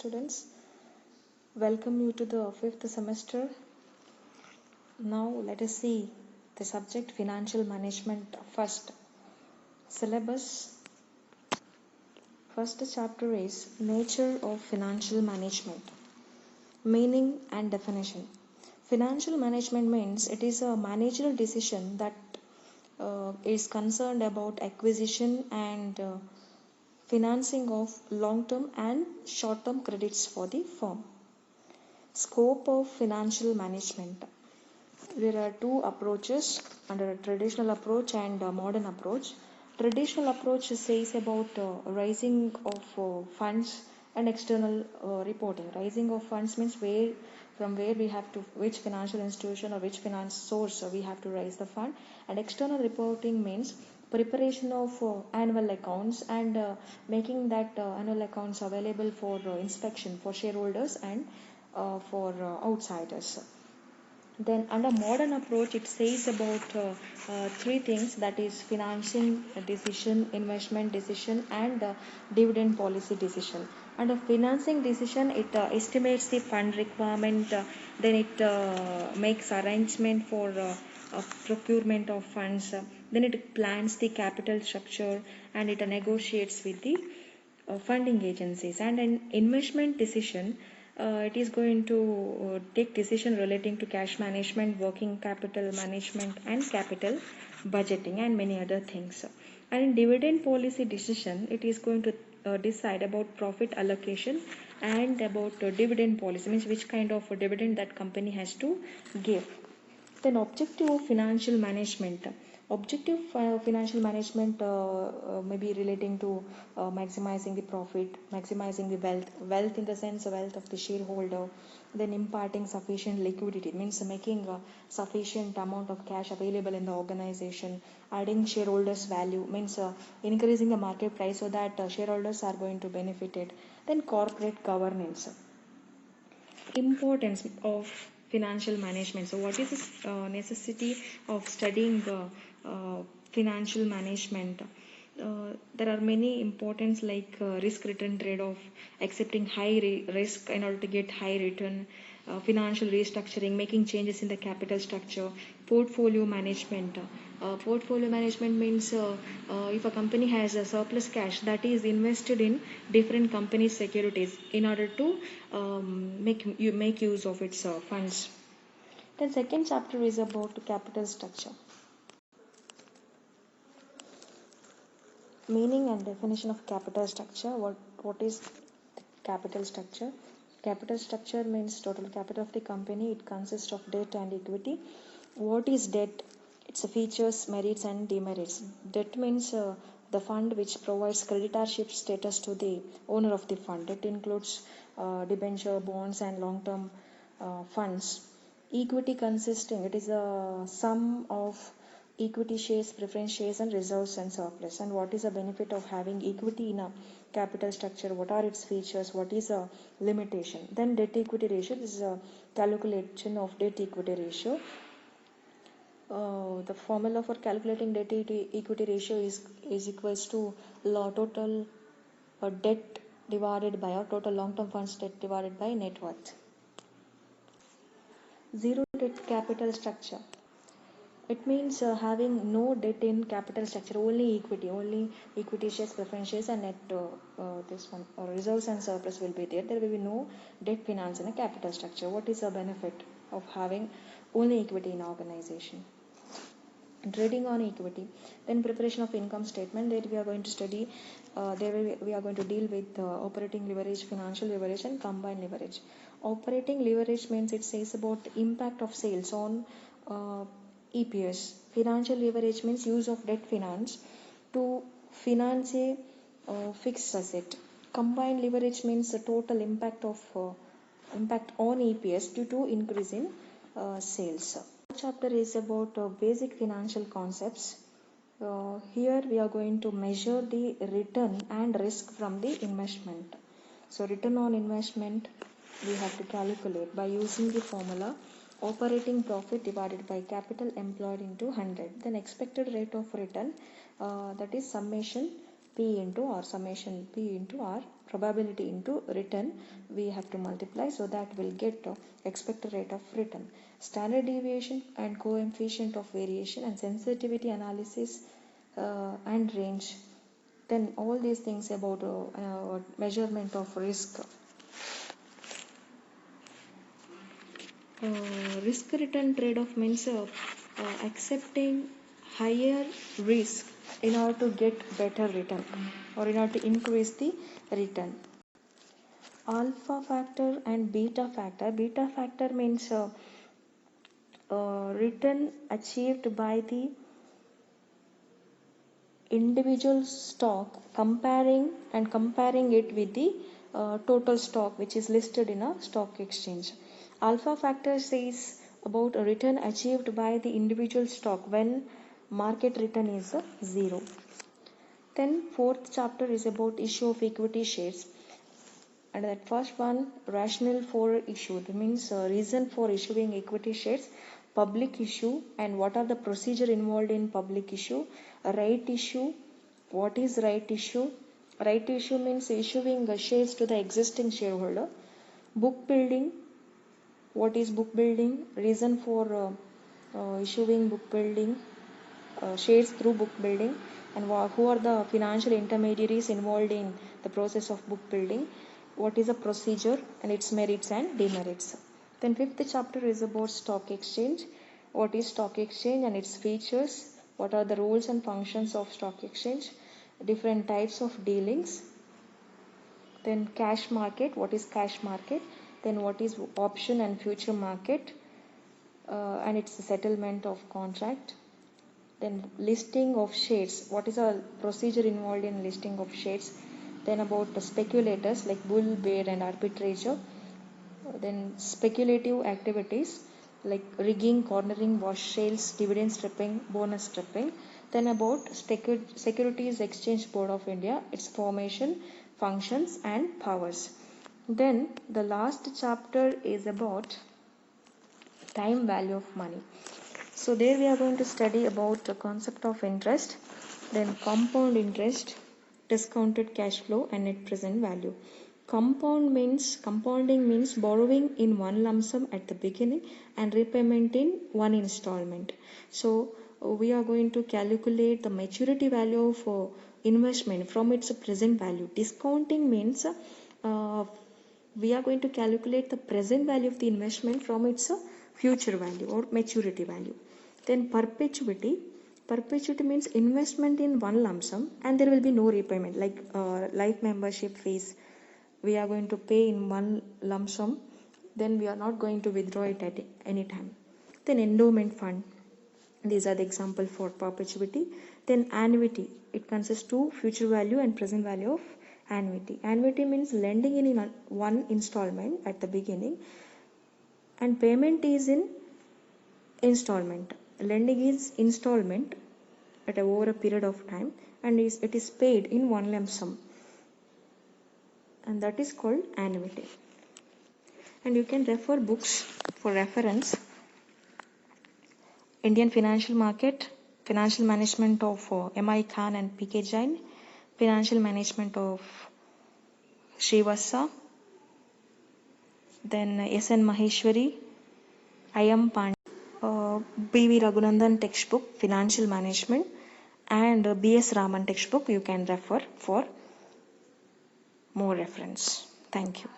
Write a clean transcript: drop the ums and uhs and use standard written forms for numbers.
students. Welcome you to the fifth semester. Now let us see the subject financial management first. Syllabus. First chapter is nature of financial management. Meaning and definition. Financial management means it is a managerial decision that is concerned about acquisition and financing of long-term and short-term credits for the firm. Scope of financial management. There are two approaches under a traditional approach and a modern approach. Traditional approach says about raising of funds and external reporting. Raising of funds means from where we have to, which financial institution or which finance source we have to raise the fund, and external reporting means preparation of annual accounts and making that annual accounts available for inspection for shareholders and for outsiders. Then under modern approach it says about three things, that is financing decision, investment decision and dividend policy decision. Under financing decision it estimates the fund requirement, then it makes arrangement for procurement of funds, then it plans the capital structure and it negotiates with the funding agencies. And an investment decision, it is going to take decision relating to cash management, working capital management and capital budgeting and many other things. And in dividend policy decision it is going to decide about profit allocation and about dividend policy, means which kind of dividend that company has to give. Then objective of financial management. Objective financial management may be relating to maximizing the profit, maximizing the wealth in the sense of wealth of the shareholder, then imparting sufficient liquidity, means making sufficient amount of cash available in the organization, adding shareholders value, means increasing the market price so that shareholders are going to benefit it. Then corporate governance. Importance of financial management. So what is the necessity of studying financial management? There are many importance like risk return trade-off, accepting high risk in order to get high return, financial restructuring, making changes in the capital structure, portfolio management. Portfolio management means if a company has a surplus cash that is invested in different companies' securities in order to make use of its funds. Then second chapter is about capital structure. Meaning and definition of capital structure. What is capital structure? Capital structure means total capital of the company. It consists of debt and equity. What is debt? Its features, merits and demerits. Debt means the fund which provides creditorship status to the owner of the fund. It includes debenture, bonds and long-term funds. Equity consisting, it is a sum of equity shares, preference shares and reserves and surplus. And what is the benefit of having equity in a capital structure? What are its features? What is a limitation? Then debt equity ratio, this is a calculation of debt equity ratio. The formula for calculating debt equity ratio is equals to total debt divided by total long-term funds debt divided by net worth. Zero debt capital structure. It means having no debt in capital structure, only equity shares, preference shares and net this one reserves and surplus will be there. There will be no debt finance in a capital structure. What is the benefit of having only equity in organization? Trading on equity. Then preparation of income statement. There we are going to study, we are going to deal with operating leverage, financial leverage and combined leverage. Operating leverage means it says about the impact of sales on EPS. Financial leverage means use of debt finance to finance a fixed asset. Combined leverage means the total impact of impact on EPS due to increase in sales. Chapter is about basic financial concepts. Here we are going to measure the return and risk from the investment. So return on investment we have to calculate by using the formula operating profit divided by capital employed into 100. Then expected rate of return, that is summation P into R, summation P into R, probability into return, we have to multiply, so that will get expected rate of return. Standard deviation and coefficient of variation and sensitivity analysis and range. Then all these things about measurement of risk. Risk return trade-off means accepting higher risk in order to get better return or in order to increase the return. Alpha factor and beta factor. Beta factor means return achieved by the individual stock comparing it with the total stock which is listed in a stock exchange. Alpha factor says about a return achieved by the individual stock when market return is 0. Then fourth chapter is about issue of equity shares, and that first one, rationale for issue, that means reason for issuing equity shares, public issue and what are the procedure involved in public issue, right issue, what is right issue. Right issue means issuing shares to the existing shareholder. Book building, what is book building, reason for issuing book building shares through book building, and who are the financial intermediaries involved in the process of book building, what is a procedure and its merits and demerits. Then fifth chapter is about stock exchange, what is stock exchange and its features, what are the rules and functions of stock exchange, different types of dealings. Then cash market, what is cash market, then what is option and future market and its settlement of contract. Then listing of shares, what is a procedure involved in listing of shares. Then about the speculators like bull, bear and arbitrager. Then speculative activities like rigging, cornering, wash sales, dividend stripping, bonus stripping. Then about Securities Exchange Board of India, its formation, functions and powers. Then the last chapter is about time value of money. So there we are going to study about the concept of interest, then compound interest, discounted cash flow and net present value. Compounding means borrowing in one lump sum at the beginning and repayment in one installment. So we are going to calculate the maturity value of investment from its present value. Discounting means we are going to calculate the present value of the investment from its future value or maturity value. Then perpetuity means investment in one lump sum and there will be no repayment, like life membership fees we are going to pay in one lump sum, then we are not going to withdraw it at any time. Then endowment fund, these are the example for perpetuity. Then annuity, it consists to future value and present value of annuity. Annuity means lending in one installment at the beginning and payment is in installment. Lending is installment at over a period of time and it is paid in one lump sum, and that is called annuity. And you can refer books for reference: Indian Financial Market, Financial Management of M.I. Khan and P.K. Jain, Financial Management of Srivastava, then S.N. Maheshwari, I.M. Pandey, B.V. Raghunandan textbook Financial Management, and B.S. Raman textbook you can refer for more reference. Thank you.